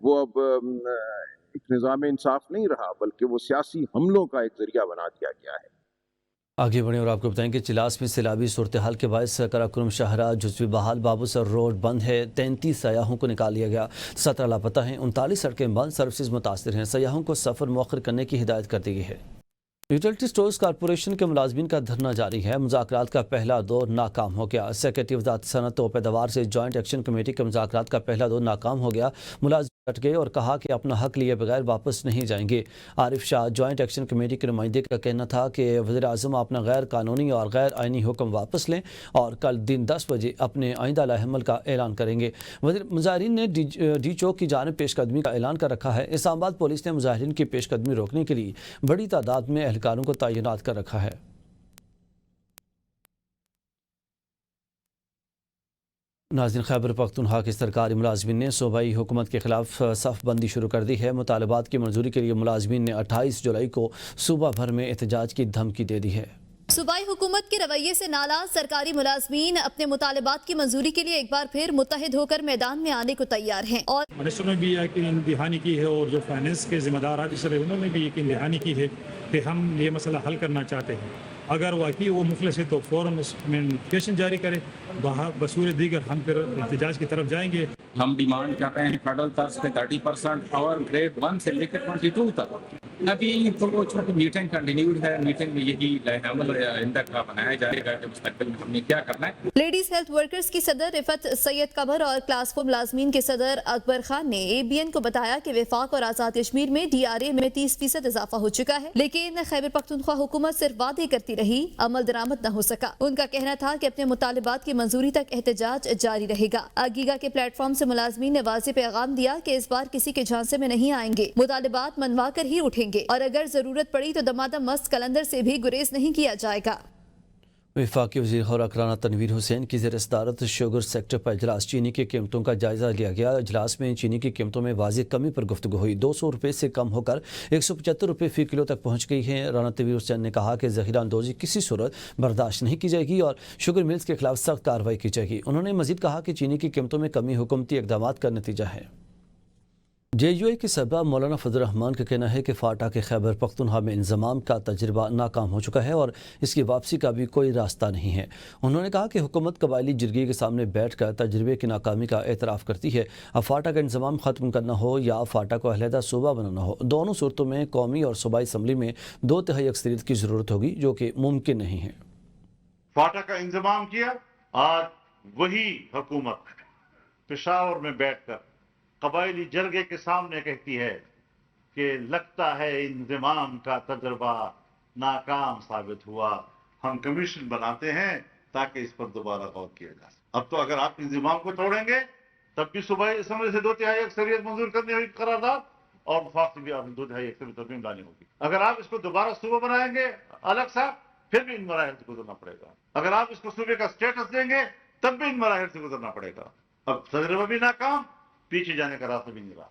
وہ اب ایک نظام انصاف نہیں رہا بلکہ وہ سیاسی حملوں کا ایک ذریعہ بنا دیا گیا ہے۔ آگے بڑھیں اور آپ کو بتائیں کہ چلاس میں سیلابی صورتحال کے باعث قراقرم شاہراہ جزوی بحال بابو سر روڈ بند ہے، 33 سیاحوں کو نکال لیا گیا، 17 لاپتہ ہیں، 39 سڑکیں بند، سروسز متاثر ہیں، سیاحوں کو سفر مؤخر کرنے کی ہدایت کر دی گئی ہے۔ یوٹیلٹی سٹورز کارپوریشن کے ملازمین کا دھرنا جاری ہے، مذاکرات کا پہلا دور ناکام ہو گیا۔ سیکریٹری وزارت صنعت و پیداوار سے جوائنٹ ایکشن کمیٹی کے مذاکرات کا پہلا دور ناکام ہو گیا، ملازمین ڈٹ گئے اور کہا کہ اپنا حق لیے بغیر واپس نہیں جائیں گے۔ عارف شاہ جوائنٹ ایکشن کمیٹی کے نمائندے کا کہنا تھا کہ وزیر اعظم اپنا غیر قانونی اور غیر آئینی حکم واپس لیں اور کل دن 10 بجے اپنے آئندہ لائحہ عمل کا اعلان کریں گے۔ مظاہرین نے ڈی چوک کی جانب پیش قدمی کا اعلان کر رکھا ہے۔ اسلام آباد پولیس نے مظاہرین کی پیش قدمی روکنے کے لیے بڑی تعداد میں اہلکاروں کو تعینات کر رکھا ہے۔ ناظرین، خیبر پختونخوا کے سرکاری ملازمین نے صوبائی حکومت کے خلاف صف بندی شروع کر دی ہے۔ مطالبات کی منظوری کے لیے ملازمین نے 28 جولائی کو صوبہ بھر میں احتجاج کی دھمکی دے دی ہے۔ صوبائی حکومت کے رویے سے ناراض سرکاری ملازمین اپنے مطالبات کی منظوری کے لیے ایک بار پھر متحد ہو کر میدان میں آنے کو تیار ہیں، اور منسٹر نے بھی یقین دہانی کی ہے اور جو فائنانس کے ذمہ دار آفیسر ہیں انہوں نے بھی یقین دہانی کی ہے کہ ہم یہ مسئلہ حل کرنا چاہتے ہیں۔ اگر واقعی وہ مفلس ہے تو فوراً اس میں نوٹیفیکیشن جاری کرے، بصور دیگر ہم پھر احتجاج کی طرف جائیں گے۔ ہم ڈیمانڈ کر رہے ہیں فیڈرل طرز پہ 30% اور گریڈ 1 سے لے کر 22 تک۔ ابھی تو وہ چھوٹی میٹنگ کنٹینیوڈ ہے، میٹنگ میں یہی لائحہ عمل آئندہ کا بنایا جائے گا کہ مستقبل میں ہم نے کیا کرنا ہے۔ لیڈیز ہیلتھ ورکرز کی صدر رفت سید قبر اور کلاس 4 ملازمین کے صدر اکبر خان نے ABN کو بتایا کہ وفاق اور آزاد کشمیر میں DRA میں 30% اضافہ ہو چکا ہے، لیکن خیبر پختونخوا حکومت صرف وعدے کرتی رہی، عمل درآمد نہ ہو سکا۔ ان کا کہنا تھا کہ اپنے مطالبات کی منظوری تک احتجاج جاری رہے گا۔ گیگا کے پلیٹ فارم سے ملازمین نے واضح پیغام دیا کہ اس بار کسی کے جھانسے میں نہیں آئیں گے، مطالبات منوا کر ہی اٹھیں گے، اور اگر ضرورت پڑی تو دمادم مست قلندر سے بھی گریز نہیں کیا جائے گا۔ وفاقی وزیر خوراک رانا تنویر حسین کی زیر صدارت شوگر سیکٹر پر اجلاس، چینی کی قیمتوں کا جائزہ لیا گیا۔ اجلاس میں چینی کی قیمتوں میں واضح کمی پر گفتگو ہوئی، 200 روپے سے کم ہو کر 175 روپے فی کلو تک پہنچ گئی ہے۔ رانا تنویر حسین نے کہا کہ ذخیرہ اندوزی کسی صورت برداشت نہیں کی جائے گی اور شوگر ملز کے خلاف سخت کارروائی کی جائے گی۔ انہوں نے مزید کہا کہ چینی کی قیمتوں میں کمی حکومتی اقدامات کا نتیجہ ہے۔ JUI کے صدر مولانا فضل الرحمان کا کہنا ہے کہ فاٹا کے خیبر پختونخوا میں انضمام کا تجربہ ناکام ہو چکا ہے اور اس کی واپسی کا بھی کوئی راستہ نہیں ہے۔ انہوں نے کہا کہ حکومت قبائلی جرگے کے سامنے بیٹھ کر تجربے کی ناکامی کا اعتراف کرتی ہے۔ اب فاٹا کا انضمام ختم کرنا ہو یا فاٹا کو علیحدہ صوبہ بنانا ہو، دونوں صورتوں میں قومی اور صوبائی اسمبلی میں 2/3 اکثریت کی ضرورت ہوگی، جو کہ ممکن نہیں ہے۔ فاٹا کا انضمام کیا، آج وہی حکومت پشاور میں بیٹھ کر قبائلی جرگے کے سامنے کہتی ہے کہ لگتا ہے انضمام کا تجربہ ناکام ثابت ہوا، ہم کمیشن بناتے ہیں تاکہ اس پر دوبارہ غور کیا جائے۔ اب تو اگر آپ انضمام کو توڑیں گے تب بھی صوبائی اسمبلی سے 2/3 اکثریت منظور کرنی ہوگی قرارداد، اور وفاق سے بھی آپ 2/3 اکثریت ترمیم لانی ہوگی۔ اگر آپ اس کو دوبارہ صوبہ بنائیں گے الگ سا، پھر بھی ان مراحل سے گزرنا پڑے گا۔ اگر آپ اس کو صوبے کا سٹیٹس دیں گے تب بھی ان مراحل سے گزرنا پڑے گا۔ اب تجربہ بھی ناکام، پیچھے جانے کا راستہ بھی نہیں رہا۔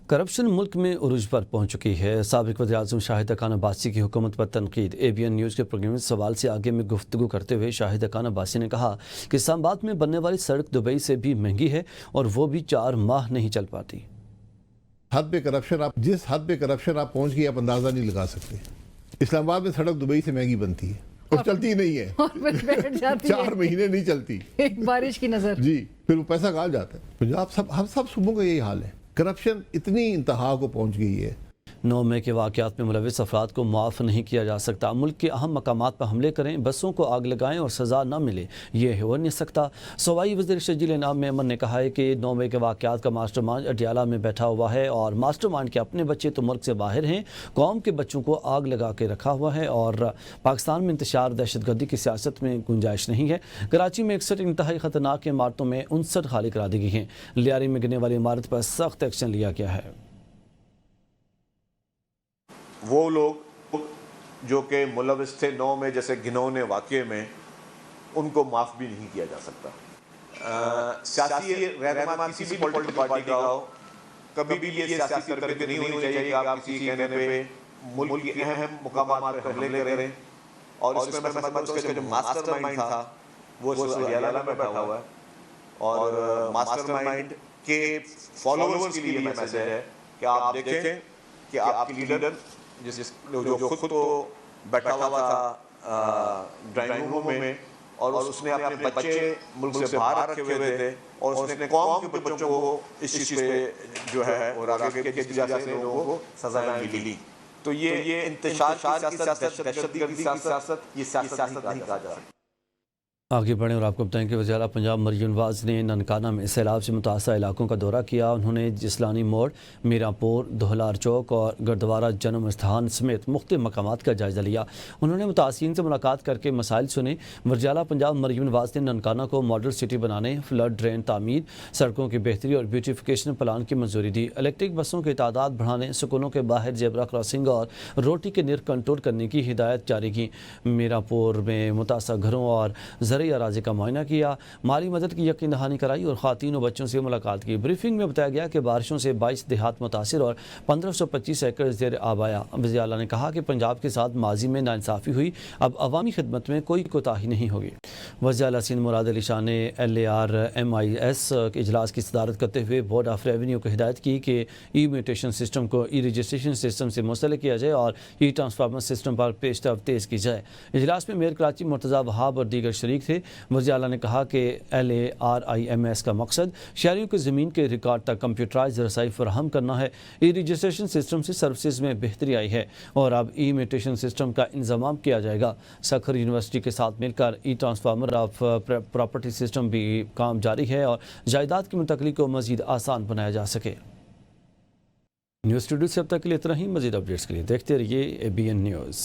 کرپشن ملک میں عروج پر پہنچ چکی ہے۔ سابق وزیر اعظم شاہد خان عباسی کی حکومت پر تنقید۔ ABN نیوز کے پروگرام میں سوال سے آگے میں گفتگو کرتے ہوئے شاہد خان عباسی نے کہا کہ اسلام آباد میں بننے والی سڑک دبئی سے بھی مہنگی ہے اور وہ بھی 4 ماہ نہیں چل پاتی۔ حد پہ کرپشن، جس حد پہ کرپشن آپ پہنچ گئے آپ اندازہ نہیں لگا سکتے۔ اسلام آباد میں سڑک دبئی سے مہنگی بنتی ہے اور چلتی نہیں ہے، 4 مہینے نہیں چلتی، ایک بارش کی نظر، جی پھر وہ پیسہ کہاں جاتا ہے۔ پنجاب ہم سب صوبوں کا یہی حال ہے، کرپشن اتنی انتہا کو پہنچ گئی ہے۔ 9 مئی کے واقعات میں ملوث افراد کو معاف نہیں کیا جا سکتا۔ ملک کے اہم مقامات پر حملے کریں، بسوں کو آگ لگائیں اور سزا نہ ملے، یہ ہو نہیں سکتا۔ صوبائی وزیر شجیل انعام میمن نے کہا ہے کہ 9 مئی کے واقعات کا ماسٹر مائنڈ اڈیالہ میں بیٹھا ہوا ہے اور ماسٹر مائنڈ کے اپنے بچے تو ملک سے باہر ہیں، قوم کے بچوں کو آگ لگا کے رکھا ہوا ہے اور پاکستان میں انتشار دہشت گردی کی سیاست میں گنجائش نہیں ہے۔ کراچی میں 61 انتہائی خطرناک عمارتوں میں 59 خالی کرا دی گئی ہیں۔ لیاری میں گرنے والی عمارت پر سخت ایکشن لیا گیا ہے۔ وہ لوگ جو کہ ملوث تھے 9 میں جیسے گھنونے واقعے میں، ان کو معاف بھی نہیں کیا جا سکتا۔ سیاسی رہنما کسی بھی پولیٹیکل پارٹی کا ہو، کبھی بھی یہ سیاسی تربیت نہیں ہونی چاہیے کہ آپ کسی کہنے پہ ملک کے اہم مقامات پر حملے کریں۔ اور اس میں میں سمجھتا ہوں اس کا جو ماسٹر مائنڈ تھا وہ اڈیالہ میں بیٹھا ہوا ہے اور ماسٹر مائنڈ کے فالوورز کے لیے یہ میسج ہے کہ آپ دیکھیں کہ آپ کی لیڈر جو خود تو بیٹھا ہوا تھا ڈرائنگ روم میں اور اس نے اپنے بچے ملک سے باہر رکھے ہوئے تھے اور اس نے قوم کے بچوں کو اس چیز پہ جو ہے اور آگے کے وجہ سے لوگوں کو سزائیں ملی. تو یہ انتشار کی سیاست، دہشت گردی کی سیاست، یہ سیاست نہیں کہا جا سکتا. آگے بڑھیں اور آپ کو بتائیں کہ وزیر اعلیٰ پنجاب مریم نواز نے ننکانہ میں سیلاب سے متاثرہ علاقوں کا دورہ کیا. انہوں نے جسلانی موڑ، میرانپور، دہلار چوک اور گردوارہ جنم استھان سمیت مختلف مقامات کا جائزہ لیا. انہوں نے متاثرین سے ملاقات کر کے مسائل سنے. وزیر اعلیٰ پنجاب مریم نواز نے ننکانہ کو ماڈل سٹی بنانے، فلڈ ڈرین تعمیر، سڑکوں کی بہتری اور بیوٹیفیکیشن پلان کی منظوری دی. الیکٹرک بسوں کی تعداد بڑھانے، سکولوں کے باہر زیبرا کراسنگ اور روٹی کے نرخ کنٹرول کرنے کی ہدایت جاری کی. میرانپور میں متاثرہ گھروں اور زرعی اراضی کا معائنہ کیا، مالی مدد کی یقین دہانی کرائی اور خواتین و بچوں سے ملاقات کی. بریفنگ میں بتایا گیا کہ بارشوں سے 22 دیہات متاثر اور 1525 ایکڑ زیر آب آیا. وزیر اعلیٰ نے کہا کہ پنجاب کے ساتھ ماضی میں ناانصافی ہوئی، اب عوامی خدمت میں کوئی کوتاہی نہیں ہوگی. وزیر اعلیٰ سندھ مراد علی شاہ نے LARMIS کے اجلاس کی صدارت کرتے ہوئے بورڈ آف ریونیو کو ہدایت کی کہ ای میوٹیشن سسٹم کو ای رجسٹریشن سسٹم سے منسلک کیا جائے اور ای ٹرانسفارمر سسٹم پر پیش رفت تیز کی جائے. اجلاس میں میئر کراچی مرتضیٰ وہاب اور دیگر شریک تھے. وزیر اعلیٰ نے کہا کہ LARIMS کا مقصد شہریوں کو زمین کے ریکارڈ تک کمپیوٹرائز رسائی فراہم کرنا ہے. ای رجسٹریشن سسٹم سے سروسز میں بہتری آئی ہے اور اب ای میوٹیشن سسٹم کا انضمام کیا جائے گا. سکھر یونیورسٹی کے ساتھ مل کر ای ٹرانسفارمر آف پراپرٹی سسٹم بھی کام جاری ہے اور جائیداد کی منتقلی کو مزید آسان بنایا جا سکے. نیوز اسٹوڈیو سے اب تک کے لیے اتنا ہی. مزید اپڈیٹس کے لیے دیکھتے رہیے ABN نیوز.